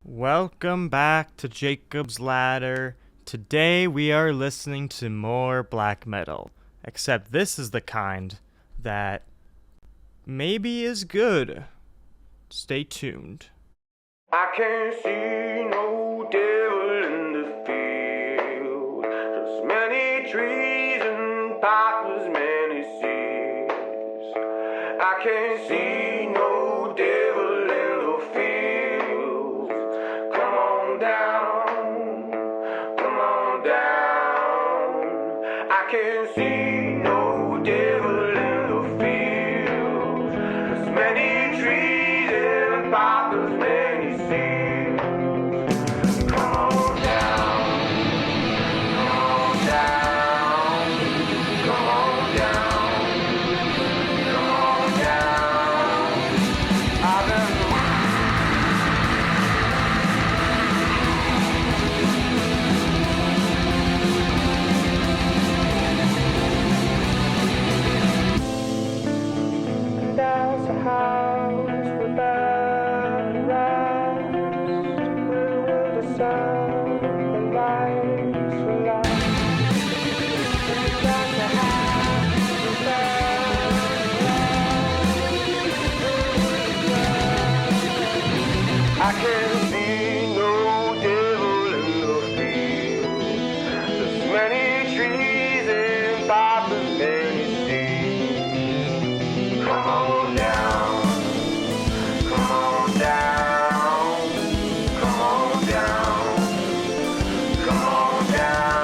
Welcome back to Jacob's Ladder. Today we are listening to more black metal, except this is the kind that maybe is good. Stay tuned. I can't see no devil in the field, just many trees and poplars, many seeds. I can't see no devil in the field. Come on down, come on down. I can't see no devil in the field, just many trees and poplars, many seeds. Come on down, come on down, come on down, come on down. I've been There's a house without a rest. We will discern the lights will light. There's a house without a rest. I can't see no devil in the field. There's many trees and poplars, many seeds. Come on down, come on down, come on down, come on down.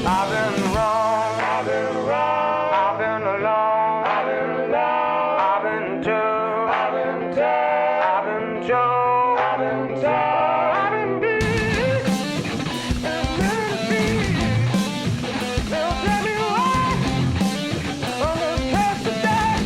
I've been wrong, I've been wrong, I've been alone, I've been alone, I've been told, I've been told, I've been told, I've been told, I've been beat, and many beat. They'll tell me why, on the curse of death.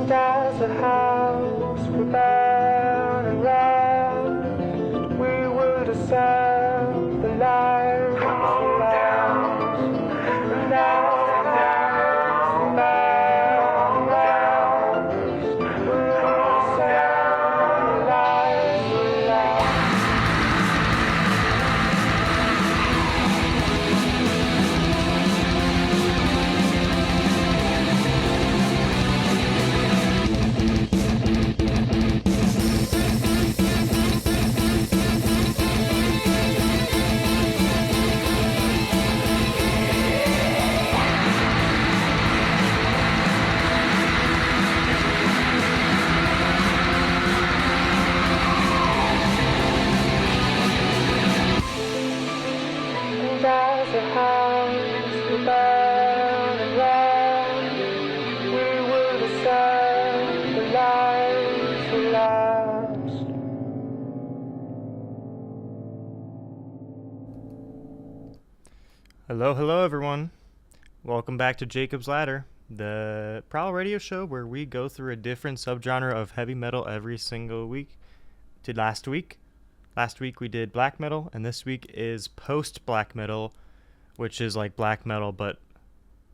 There's a house without a rest. We will descend the light. Come on down, down, down, down, down. We'll descend the light. There's a house without a rest. We will descend the lights will last. Hello, everyone. Welcome back to Jacob's Ladder, the Prowl Radio show where we go through a different subgenre of heavy metal every single week. Last week we did black metal, and this week is post-black metal, which is like black metal but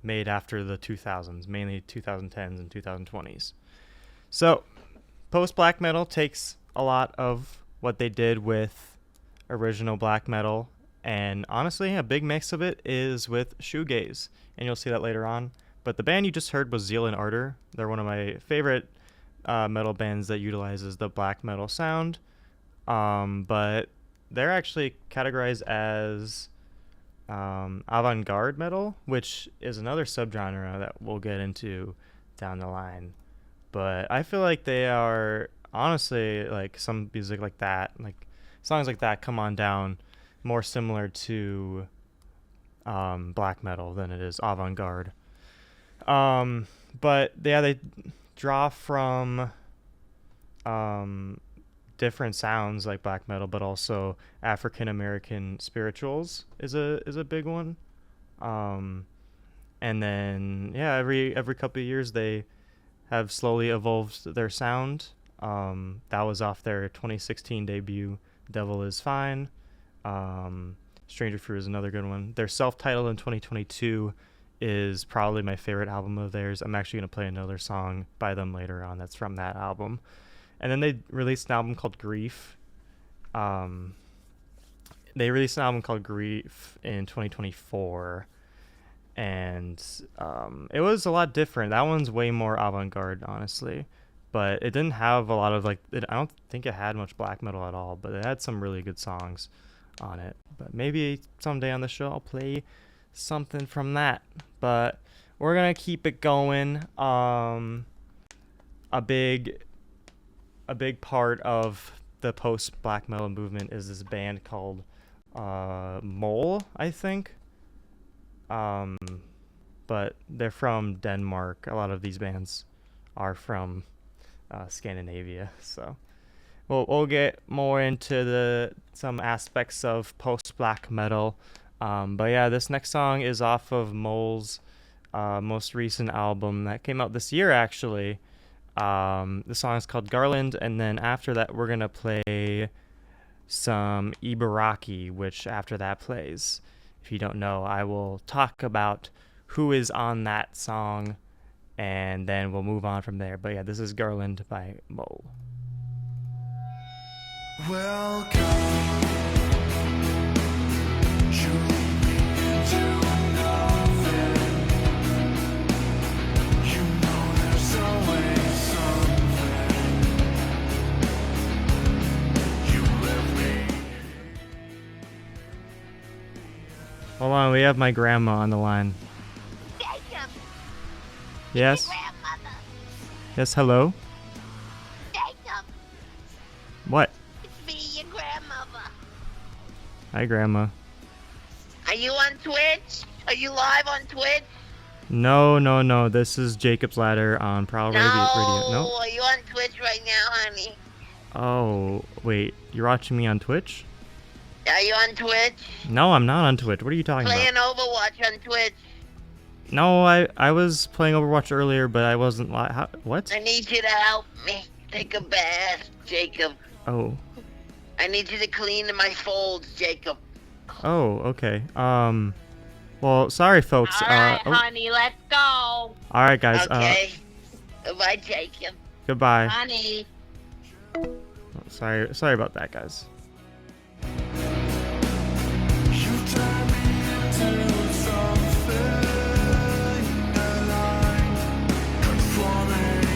made after the 2000s, mainly 2010s and 2020s. So, post-black metal takes a lot of what they did with original black metal, and honestly, a big mix of it is with shoegaze, and you'll see that later on. But the band you just heard was Zeal and Ardor. They're one of my favorite metal bands that utilizes the black metal sound, but they're actually categorized as avant-garde metal, which is another subgenre that we'll get into down the line. But I feel like they are honestly, like, some music like that, like songs like that, Come On Down, more similar to black metal than it is avant-garde. But yeah, they draw from different sounds like black metal, but also African American spirituals is a big one. And then yeah, every couple of years they have slowly evolved their sound. That was off their 2016 debut, Devil Is Fine. Stranger Fruit is another good one. Their self-titled in 2022 is probably my favorite album of theirs. I'm actually going to play another song by them later on that's from that album. And then they released an album called Grief. They released an album called Grief in 2024. And it was a lot different. That one's way more avant-garde, honestly. But it didn't have a lot of, like, I don't think it had much black metal at all. But it had some really good songs on it. But maybe someday on the show I'll play something from that. But we're gonna keep it going. A big part of the post black metal movement is this band called Mole, I think. But they're from Denmark. A lot of these bands are from Scandinavia, so we'll get more into some aspects of post black metal. But yeah, this next song is off of Mole's most recent album that came out this year, actually. The song is called Garland, and then after that, we're gonna play some Ibaraki, which after that plays, if you don't know, I will talk about who is on that song, and then we'll move on from there. But yeah, this is Garland by Mole. Welcome, you lead me into nothing. You know there's always something. You left me. Hold on, we have my grandma on the line. Jacob, Yes? grandmother. Yes, hello? Jacob, What? it's me, your grandmother. Hi, Grandma. Are you on Twitch? Are you live on Twitch? No. This is Jacob's Ladder on Prowl Radio. No? Are you on Twitch right now, honey? Oh, wait. You're watching me on Twitch? Are you on Twitch? No, I'm not on Twitch. What are you talking Playing about? Overwatch on Twitch. No, I was playing Overwatch earlier, but I wasn't what? I need you to help me take a bath, Jacob. Oh. I need you to clean my folds, Jacob. Oh, okay. Well, sorry, folks. Alright, honey, let's go. All right, guys. Okay. Bye, Jacob. Goodbye. Honey. Sorry about that, guys. You turn me into something aligned, conforming me.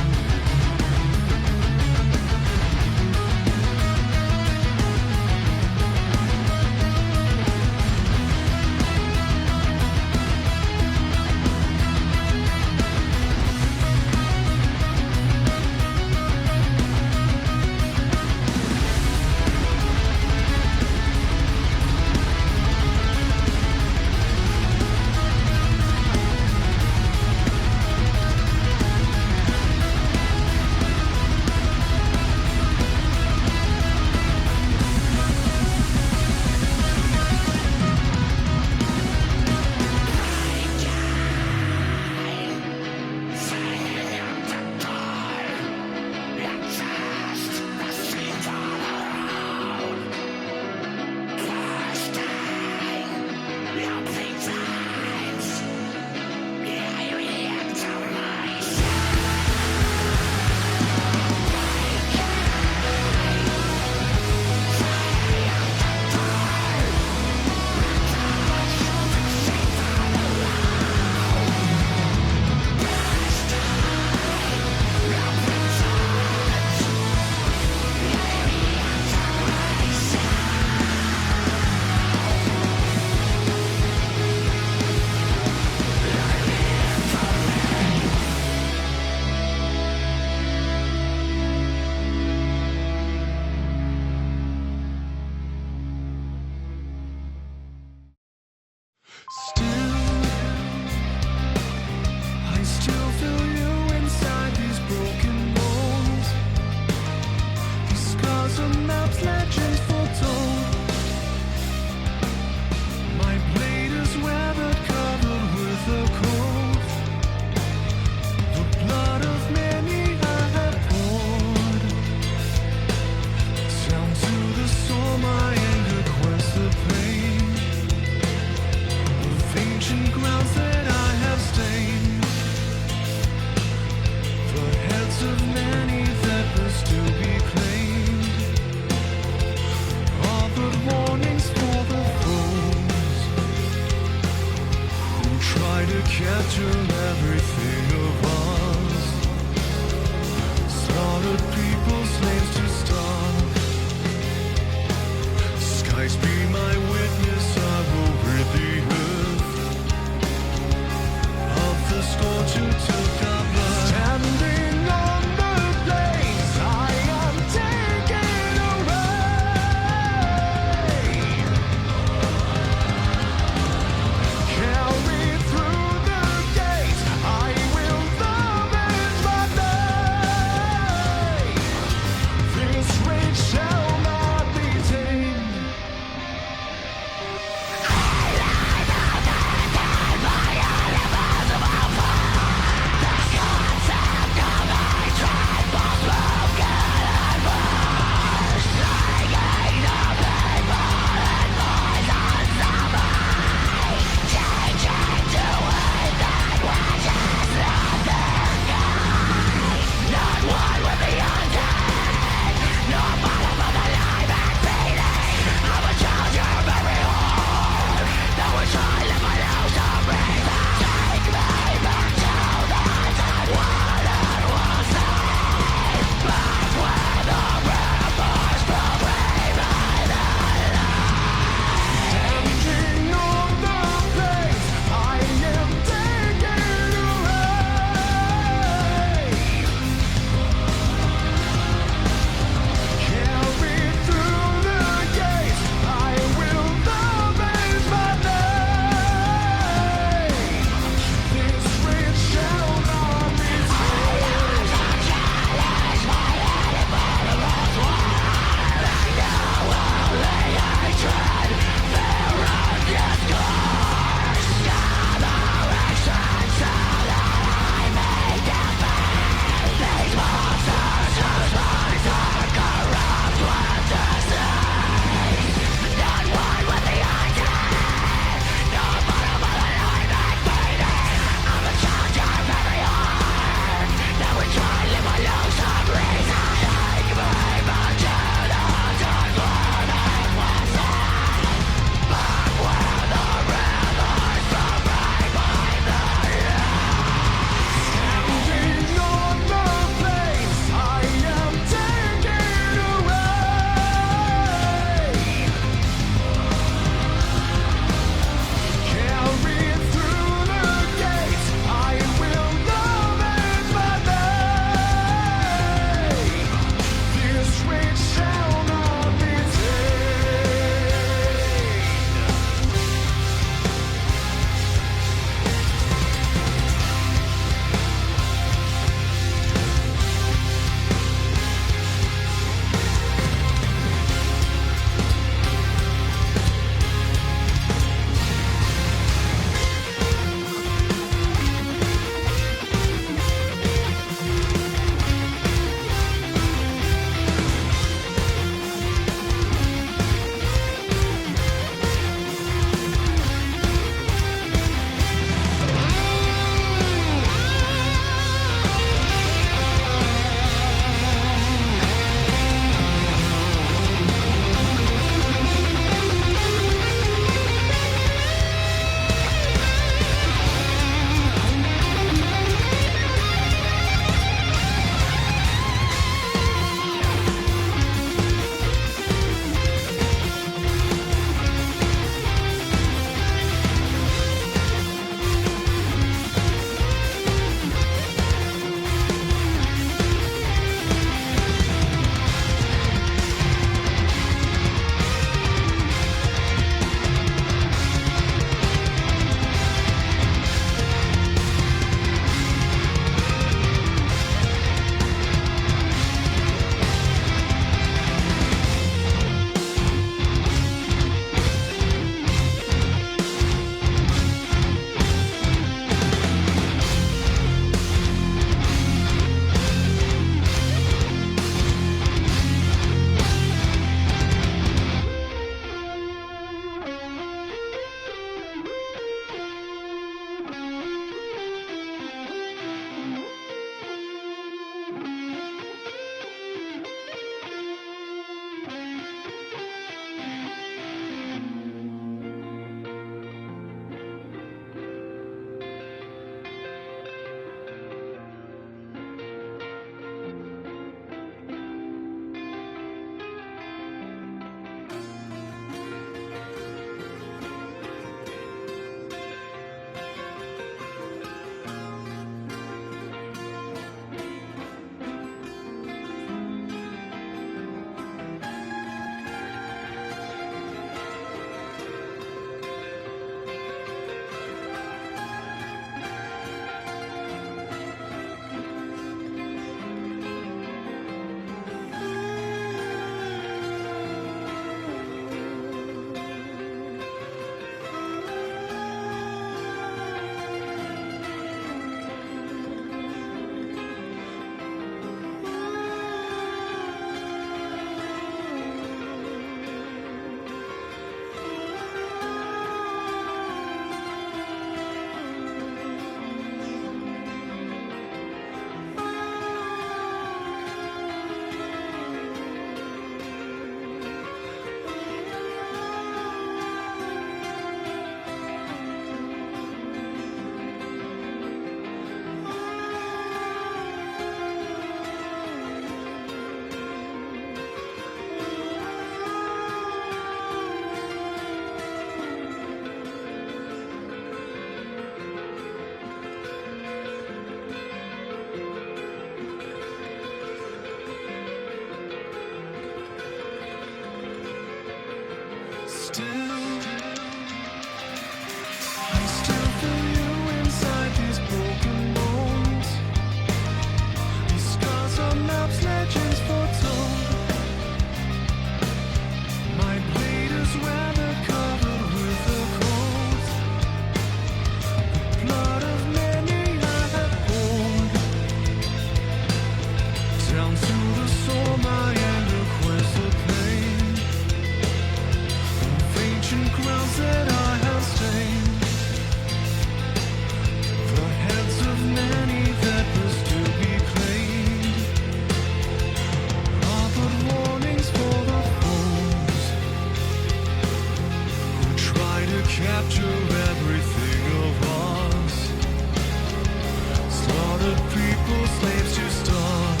the people slaves to starve.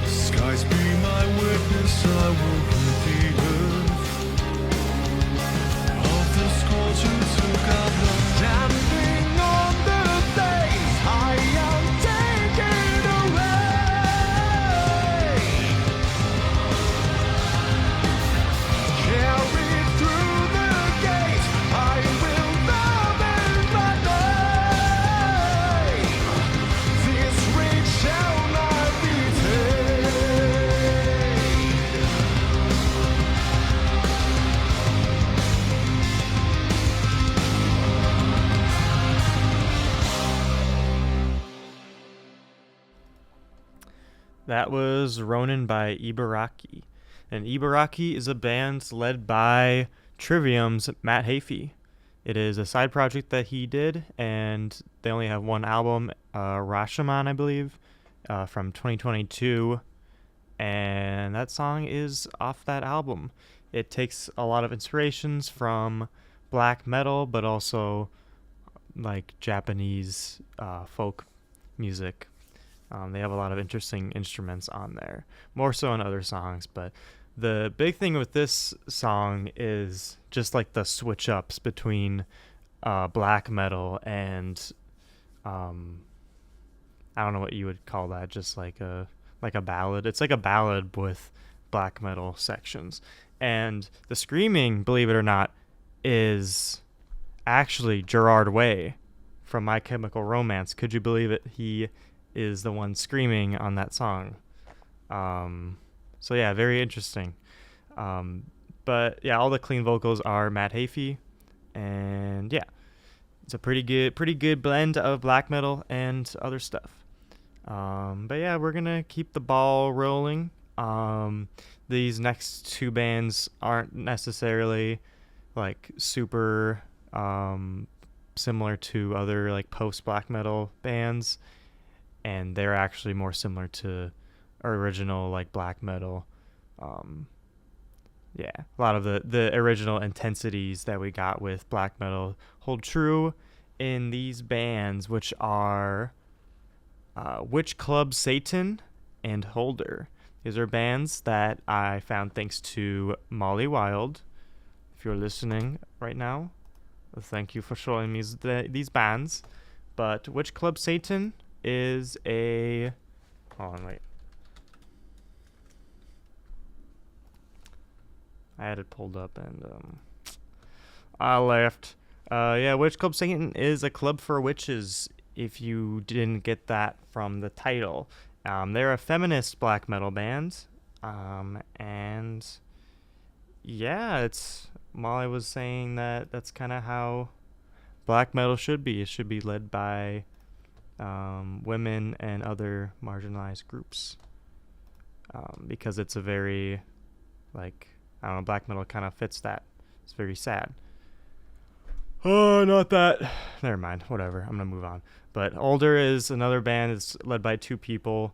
Skies be my witness, I will rid the earth of the scourge who took our blood. Standing on the days I am taken away, carried through the gate, I will love in my name. This reach shall not be That was Ronin by Ibaraki. And Ibaraki is a band led by Trivium's Matt Hafey. It is a side project that he did, and they only have one album, Rashomon, I believe, from 2022. And that song is off that album. It takes a lot of inspirations from black metal, but also like Japanese folk music. They have a lot of interesting instruments on there, more so in other songs. But the big thing with this song is just like the switch ups between black metal and I don't know what you would call that, just like a ballad. It's like a ballad with black metal sections. And the screaming, believe it or not, is actually Gerard Way from My Chemical Romance. Could you believe it? He is the one screaming on that song. So yeah, very interesting. But yeah, all the clean vocals are Matt Hafey, and yeah, it's a pretty good blend of black metal and other stuff. But yeah, we're gonna keep the ball rolling. These next two bands aren't necessarily like super similar to other like post black metal bands, and they're actually more similar to original like black metal. Yeah, a lot of the original intensities that we got with black metal hold true in these bands, which are Witch Club Satan and Holder. These are bands that I found thanks to Molly Wild. If you're listening right now, thank you for showing me these bands. But Witch Club Satan is a... Hold on, wait. I had it pulled up and I left. Yeah, Witch Club Satan is a club for witches, if you didn't get that from the title. They're a feminist black metal band. And yeah, it's... Molly was saying that that's kind of how black metal should be. It should be led by women and other marginalized groups. Because it's a very, like, I don't know, black metal kind of fits that. It's very sad. Oh, not that. Never mind. Whatever. I'm going to move on. But Older is another band. It's led by two people.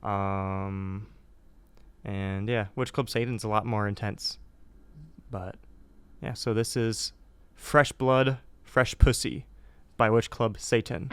And yeah, Witch Club Satan's a lot more intense. But yeah, so this is Fresh Blood, Fresh Pussy by Witch Club Satan.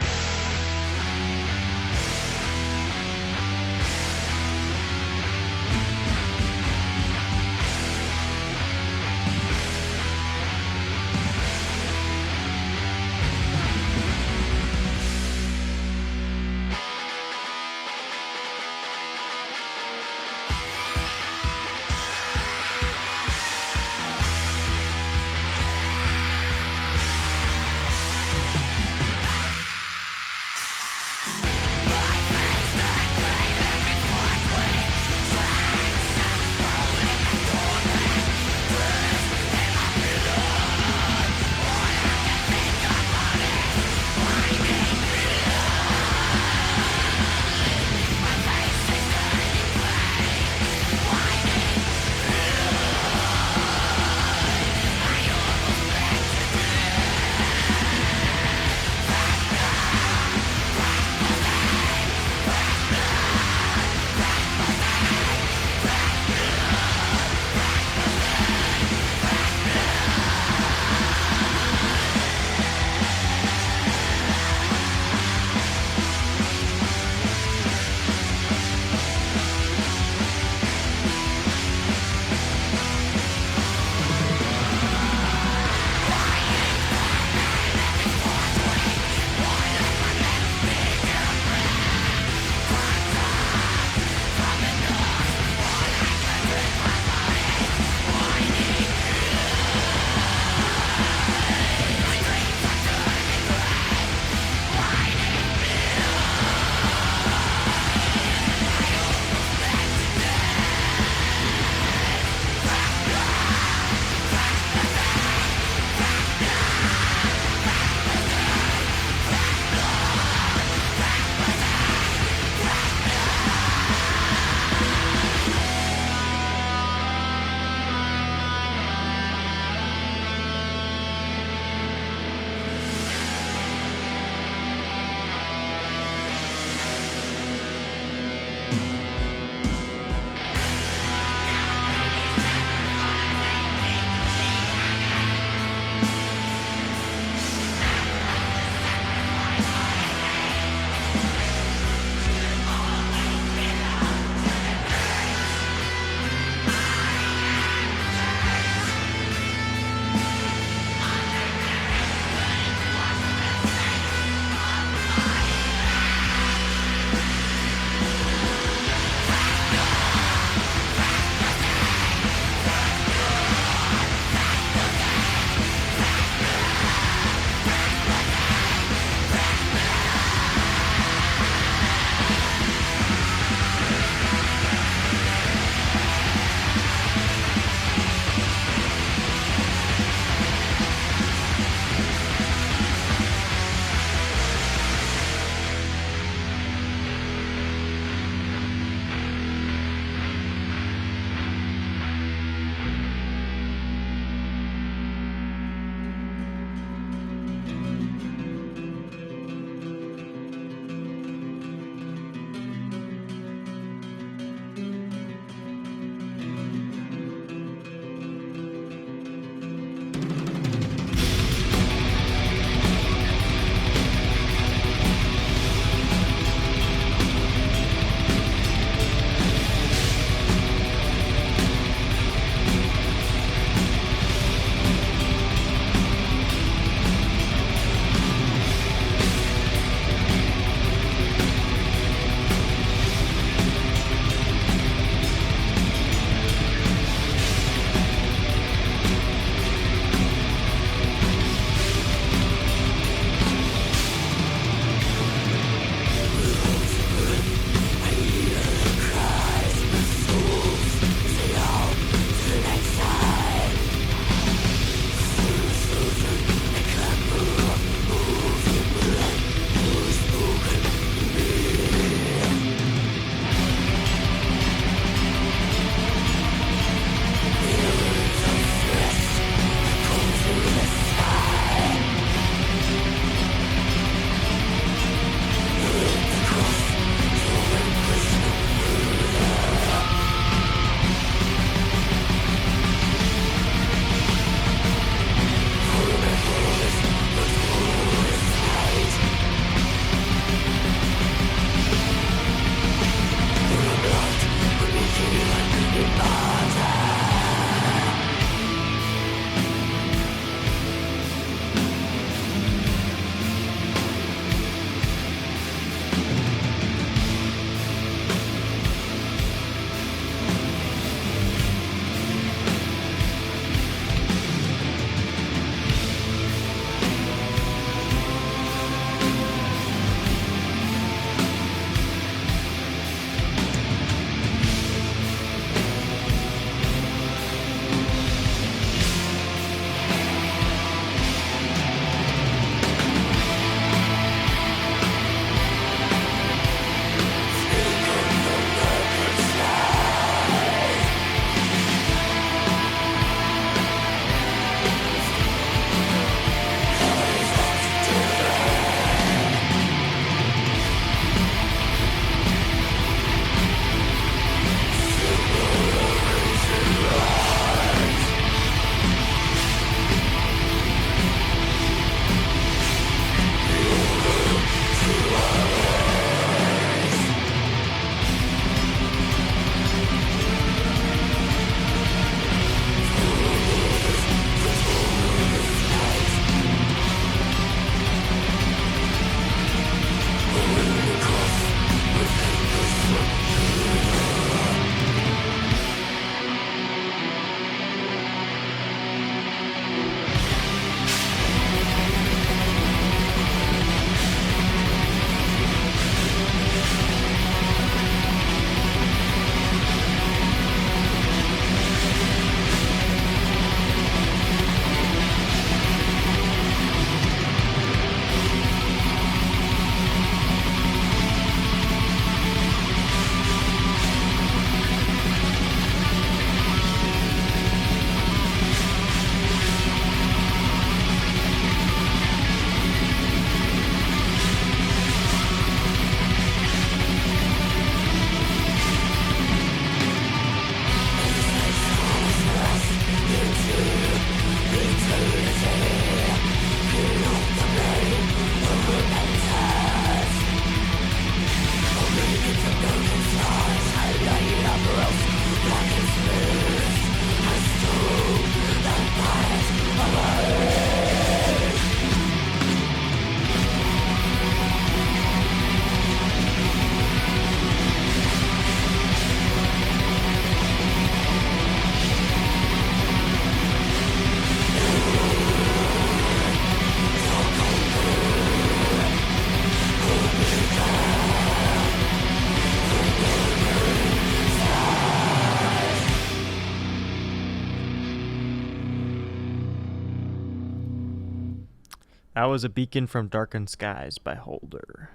That was A Beacon from Darkened Skies by Holder.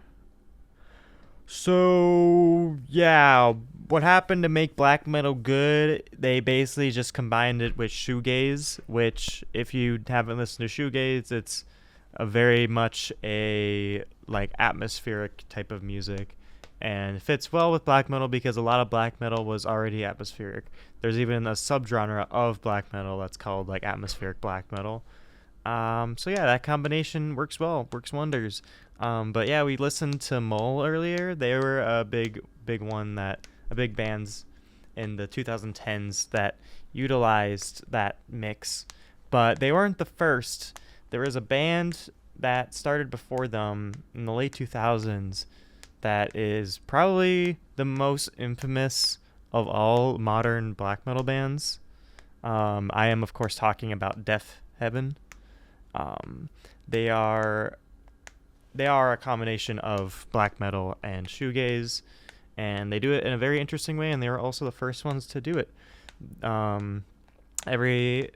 So, yeah, what happened to make black metal good? They basically just combined it with shoegaze, which, if you haven't listened to shoegaze, it's a very much a like atmospheric type of music, and it fits well with black metal because a lot of black metal was already atmospheric. There's even a subgenre of black metal that's called like atmospheric black metal. So yeah, that combination works well, works wonders. But yeah, we listened to Mole earlier. They were a big bands in the 2010s that utilized that mix, but they weren't the first. There was a band that started before them in the late 2000s that is probably the most infamous of all modern black metal bands. I am, of course, talking about Death Heaven. They are a combination of black metal and shoegaze, and they do it in a very interesting way, and they were also the first ones to do it. Every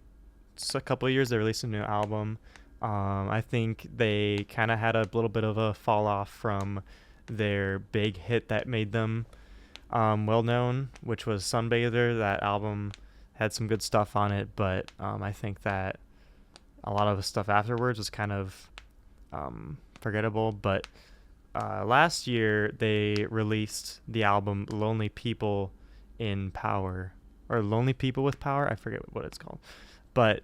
a couple of years they release a new album. I think they kind of had a little bit of a fall off from their big hit that made them well known, which was Sunbather. That album had some good stuff on it, but I think that a lot of the stuff afterwards was kind of forgettable. But last year they released the album Lonely People in Power, or Lonely People with Power. I forget what it's called, but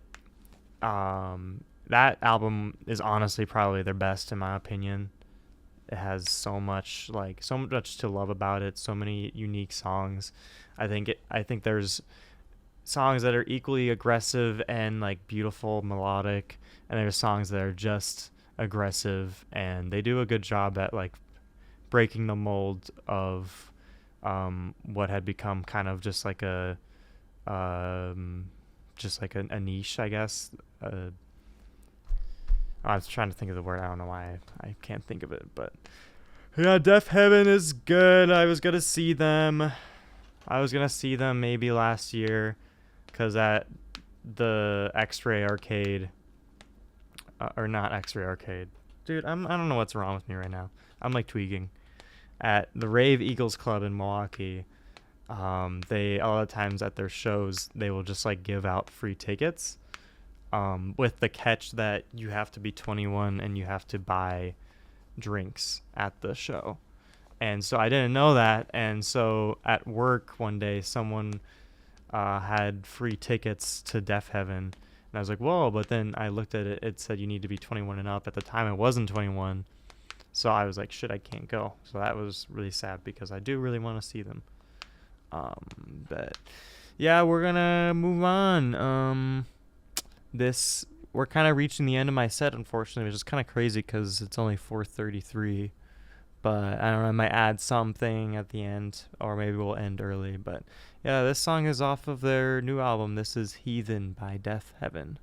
that album is honestly probably their best in my opinion. It has so much to love about it, so many unique songs. I think there's songs that are equally aggressive and like beautiful melodic, and there's songs that are just aggressive, and they do a good job at like breaking the mold of what had become kind of just like a niche, I guess. I was trying to think of the word. I don't know why I can't think of it, but yeah, Death Heaven is good. I was gonna see them maybe last year, because at the X-Ray Arcade, or not X-Ray Arcade, dude. I don't know what's wrong with me right now. I'm like tweaking. At the Rave Eagles Club in Milwaukee, they a lot of times at their shows they will just like give out free tickets, with the catch that you have to be 21 and you have to buy drinks at the show. And so I didn't know that, and so at work one day someone had free tickets to Death Heaven, and I was like, whoa. But then I looked at it, it said you need to be 21 and up. At the time I wasn't 21, so I was like, shit, I can't go. So that was really sad because I do really want to see them. But yeah, we're gonna move on. We're kind of reaching the end of my set, unfortunately, which is kind of crazy because it's only 4:33. But I don't know, I might add something at the end, or maybe we'll end early. But yeah, this song is off of their new album. This is Heathen by Death Heaven.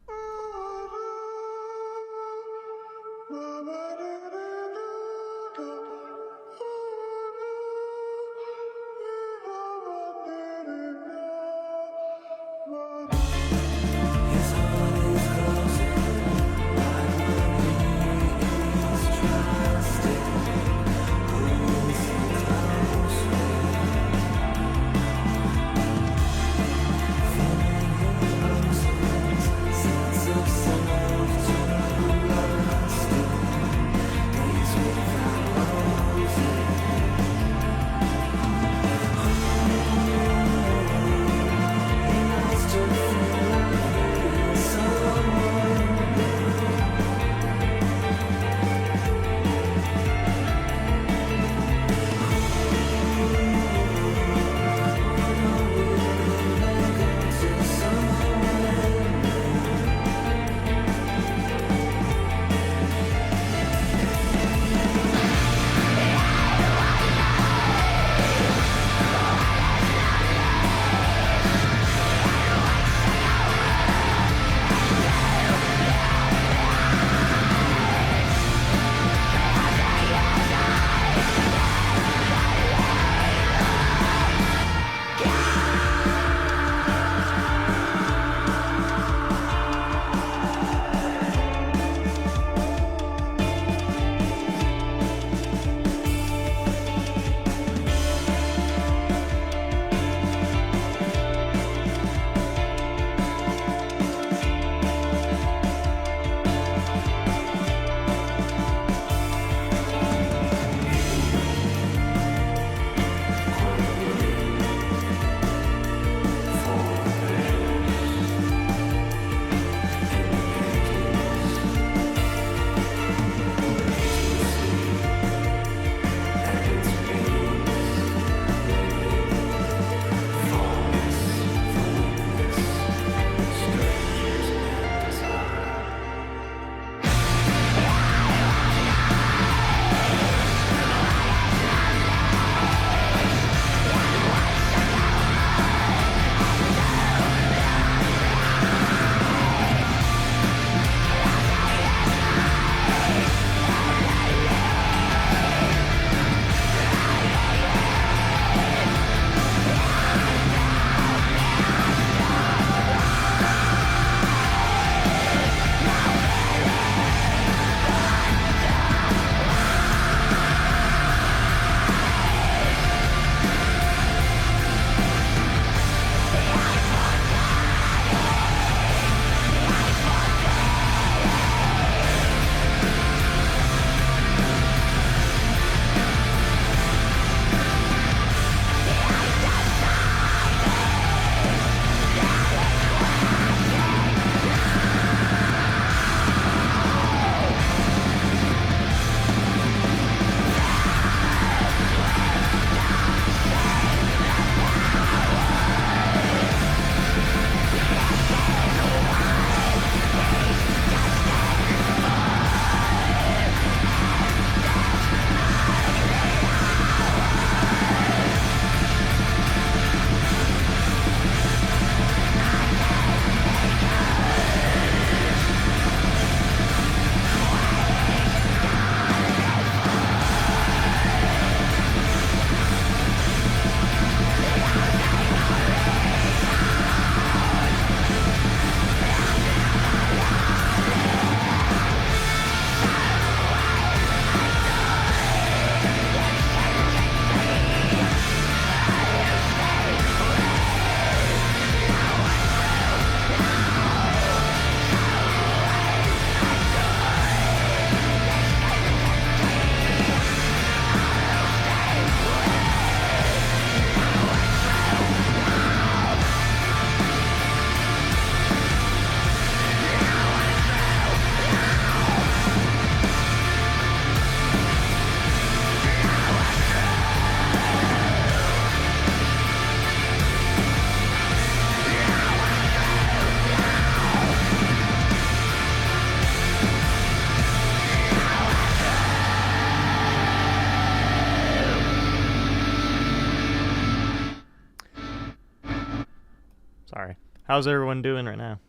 Sorry. How's everyone doing right now?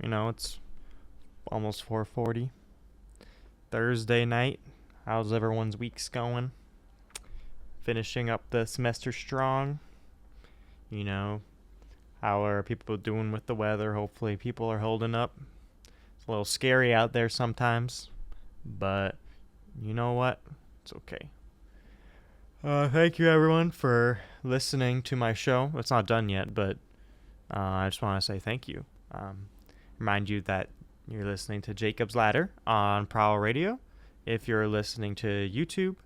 You know, it's almost 4:40. Thursday night. How's everyone's weeks going? Finishing up the semester strong. You know, how are people doing with the weather? Hopefully people are holding up. It's a little scary out there sometimes, but you know what? It's okay. Thank you everyone for listening to my show. It's not done yet, but I just want to say thank you. Remind you that you're listening to Jacob's Ladder on Prowl Radio. If you're listening to YouTube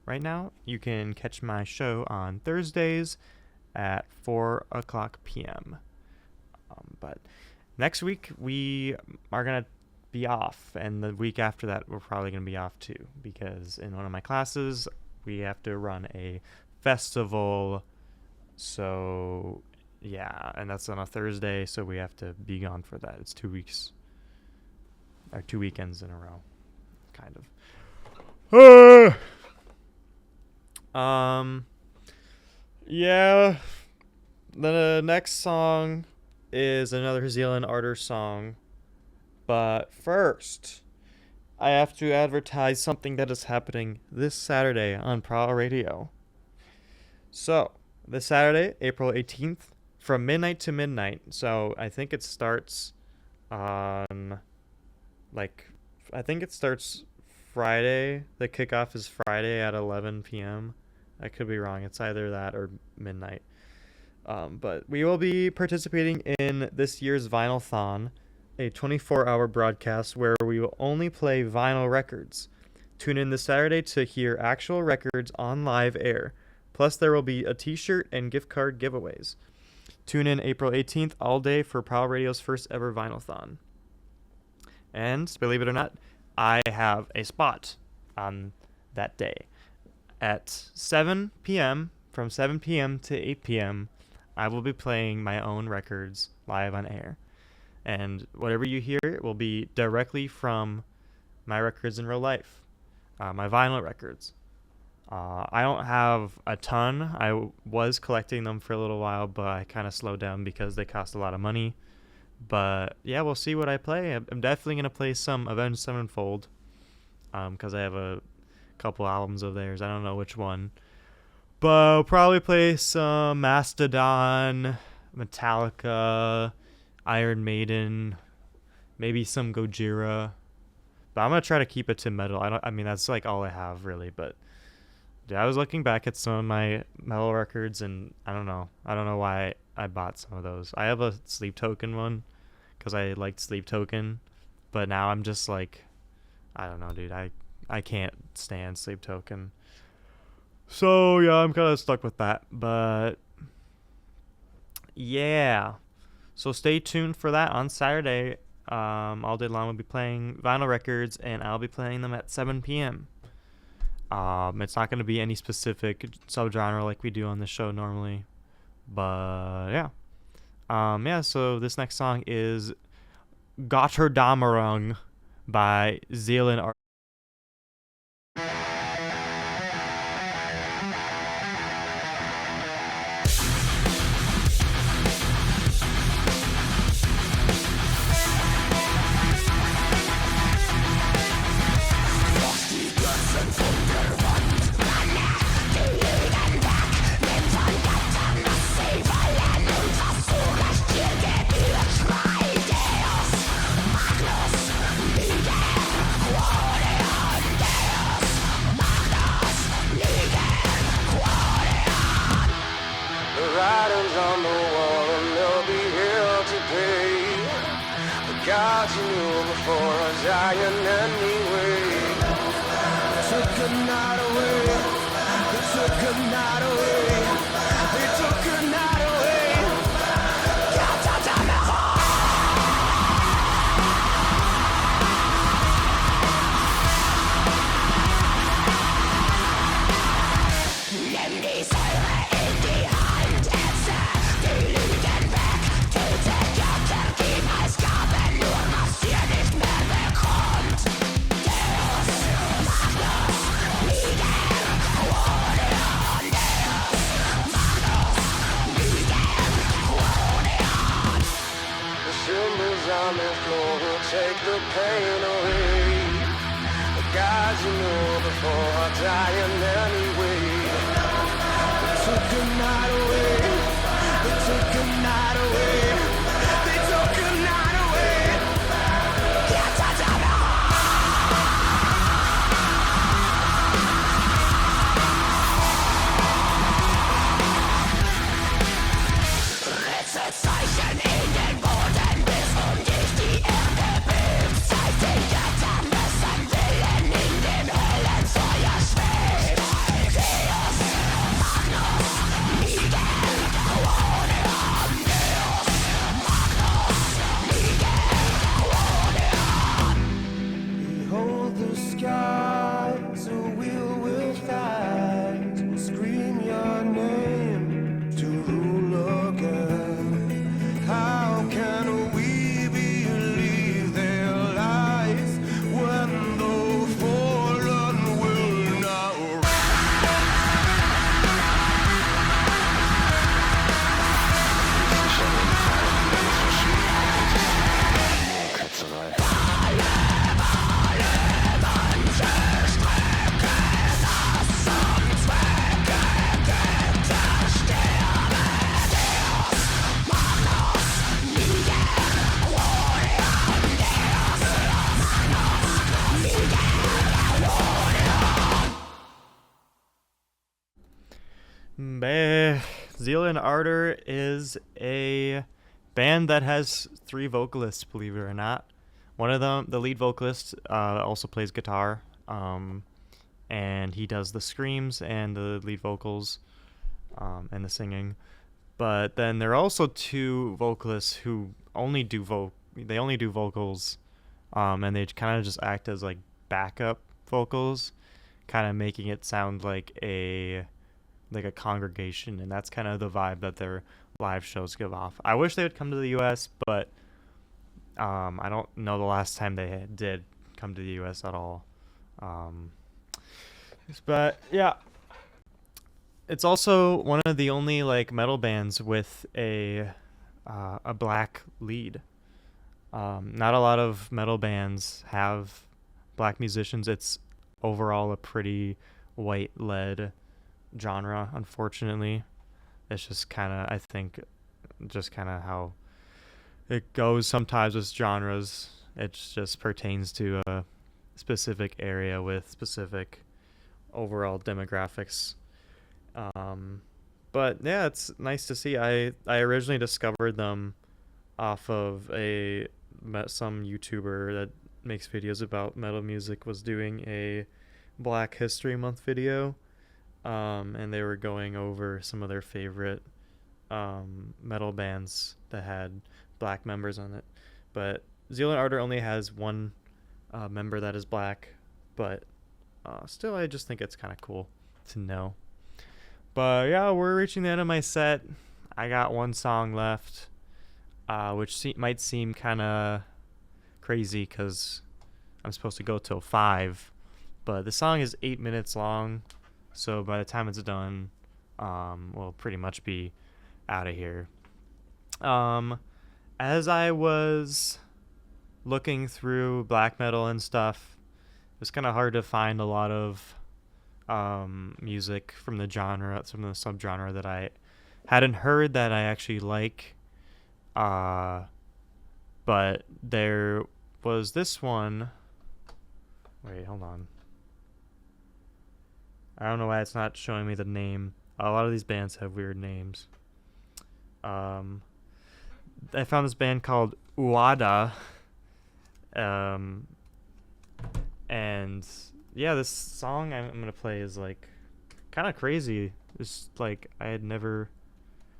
right now, you can catch my show on Thursdays at 4 o'clock p.m. But next week we are going to be off, and the week after that we're probably going to be off too, because in one of my classes we have to run a festival. So yeah, and that's on a Thursday, so we have to be gone for that. It's 2 weeks, or 2 weekends in a row, kind of. Yeah. The next song is another Zealand Arter song, but first, I have to advertise something that is happening this Saturday on Prowl Radio. So, this Saturday, April 18th, from midnight to midnight. So, I think it starts on, I think it starts Friday. The kickoff is Friday at 11 p.m. I could be wrong. It's either that or midnight. But we will be participating in this year's Vinyl-thon, a 24-hour broadcast where we will only play vinyl records. Tune in this Saturday to hear actual records on live air. Plus, there will be a t-shirt and gift card giveaways. Tune in April 18th all day for Prowl Radio's first ever Vinyl-thon. And, believe it or not, I have a spot on that day. At 7 p.m., from 7 p.m. to 8 p.m., I will be playing my own records live on air. And whatever you hear will be directly from my records in real life, my vinyl records. I don't have a ton. I was collecting them for a little while, but I kind of slowed down because they cost a lot of money. But yeah, we'll see what I play. I'm definitely going to play some Avenged Sevenfold, because I have a couple albums of theirs. I don't know which one. But I'll probably play some Mastodon, Metallica, Iron Maiden, maybe some Gojira. But I'm going to try to keep it to metal. I mean, that's like all I have really, but yeah, I was looking back at some of my metal records, and I don't know why I bought some of those. I have a Sleep Token one because I liked Sleep Token, but now I'm just like, I don't know, dude. I can't stand Sleep Token. So yeah, I'm kind of stuck with that. But yeah, so stay tuned for that on Saturday. All day long we'll be playing vinyl records, and I'll be playing them at 7 p.m. It's not going to be any specific subgenre like we do on the show normally, but yeah. So this next song is Gotterdammerung by Zealand Arter. Writings on the wall and they'll be here to pay. The gods you knew before are dying anyway. They took a night away. They took a night away. They took a night away. dying anyway. They took a night away. They took a night away. They took a night away. Can't touch it. Sensation in den Boden bis dich die Erde bebt. Seit den Göttern dessen Willen in dem Höllenfeuer schwebt. Deus, Magnus, Miguel, Quoniam. Deus, Magnus, Miguel, Quoniam. Behold the sky, so we'll fly to scream your name, to rule again. How can we believe their lies when the fallen will now Zeal and Ardor is a band that has 3 vocalists, believe it or not. One of them, the lead vocalist, also plays guitar, and he does the screams and the lead vocals, and the singing. But then there are also 2 vocalists who only do vocals, and they kind of just act as like backup vocals, kind of making it sound like a congregation, and that's kind of the vibe that their live shows give off. I wish they would come to the US, but I don't know the last time they did come to the US at all. But yeah, it's also one of the only like metal bands with a black lead. Not a lot of metal bands have black musicians. It's overall a pretty white-led genre, unfortunately. It's just kind of, I think, just kind of how it goes sometimes with genres. It just pertains to a specific area with specific overall demographics. But yeah, it's nice to see. I originally discovered them off of some YouTuber that makes videos about metal music was doing a Black History Month video. And they were going over some of their favorite metal bands that had black members on it. But Zeal and Ardor only has one member that is black, but still, I just think it's kind of cool to know. But yeah, we're reaching the end of my set. I got one song left, which might seem kind of crazy because I'm supposed to go till 5, but the song is 8 minutes long. So by the time it's done, we'll pretty much be out of here. As I was looking through black metal and stuff, it was kind of hard to find a lot of music from the subgenre that I hadn't heard that I actually like. But there was this one. Wait, hold on. I don't know why it's not showing me the name. A lot of these bands have weird names. I found this band called Uada. And yeah, this song I'm going to play is like kind of crazy. It's like I had never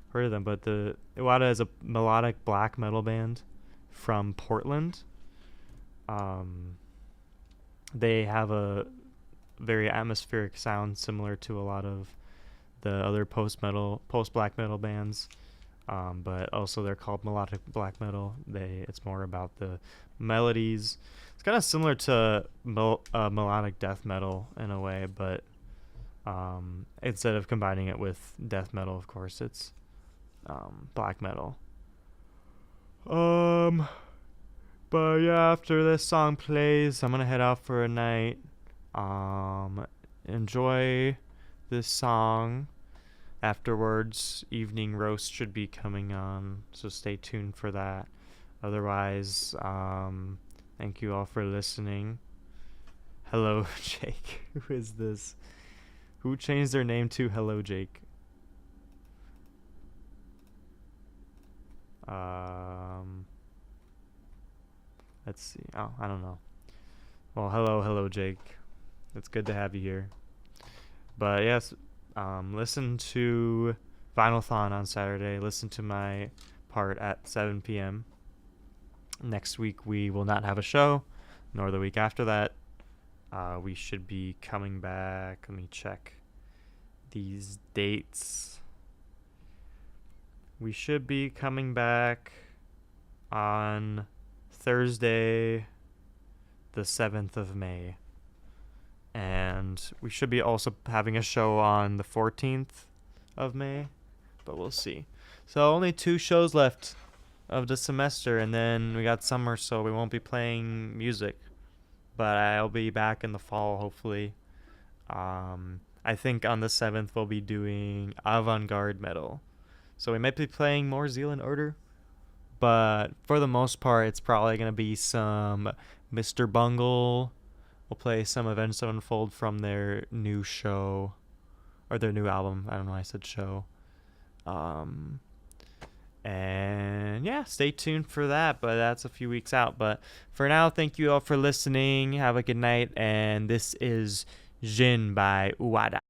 heard of them, but the Uada is a melodic black metal band from Portland. They have a very atmospheric sound similar to a lot of the other post-black metal bands, but also they're called melodic black metal. It's more about the melodies. It's kind of similar to melodic death metal in a way, but instead of combining it with death metal, of course, it's black metal. But yeah, after this song plays, I'm gonna head out for a night. enjoy this song. Afterwards, Evening Roast should be coming on, so stay tuned for that. Otherwise, thank you all for listening. Hello, Jake. Who is this? Who changed their name to Hello, Jake? Let's see. Oh, I don't know. Well, hello, Jake. It's good to have you here. But yes, listen to Vinylthon on Saturday. Listen to my part at 7 p.m. Next week we will not have a show, nor the week after that. We should be coming back. Let me check these dates. We should be coming back on Thursday, the 7th of May. And we should be also having a show on the 14th of May, but we'll see. So only 2 shows left of the semester, and then we got summer, so we won't be playing music. But I'll be back in the fall, hopefully. I think on the 7th we'll be doing avant-garde metal. So we might be playing more Zealand Order, but for the most part, it's probably going to be some Mr. Bungle. We'll play some Events That Unfold from their new show, or their new album. I don't know why I said show. And yeah, stay tuned for that, but that's a few weeks out. But for now, thank you all for listening. Have a good night, and this is Jin by Uwada.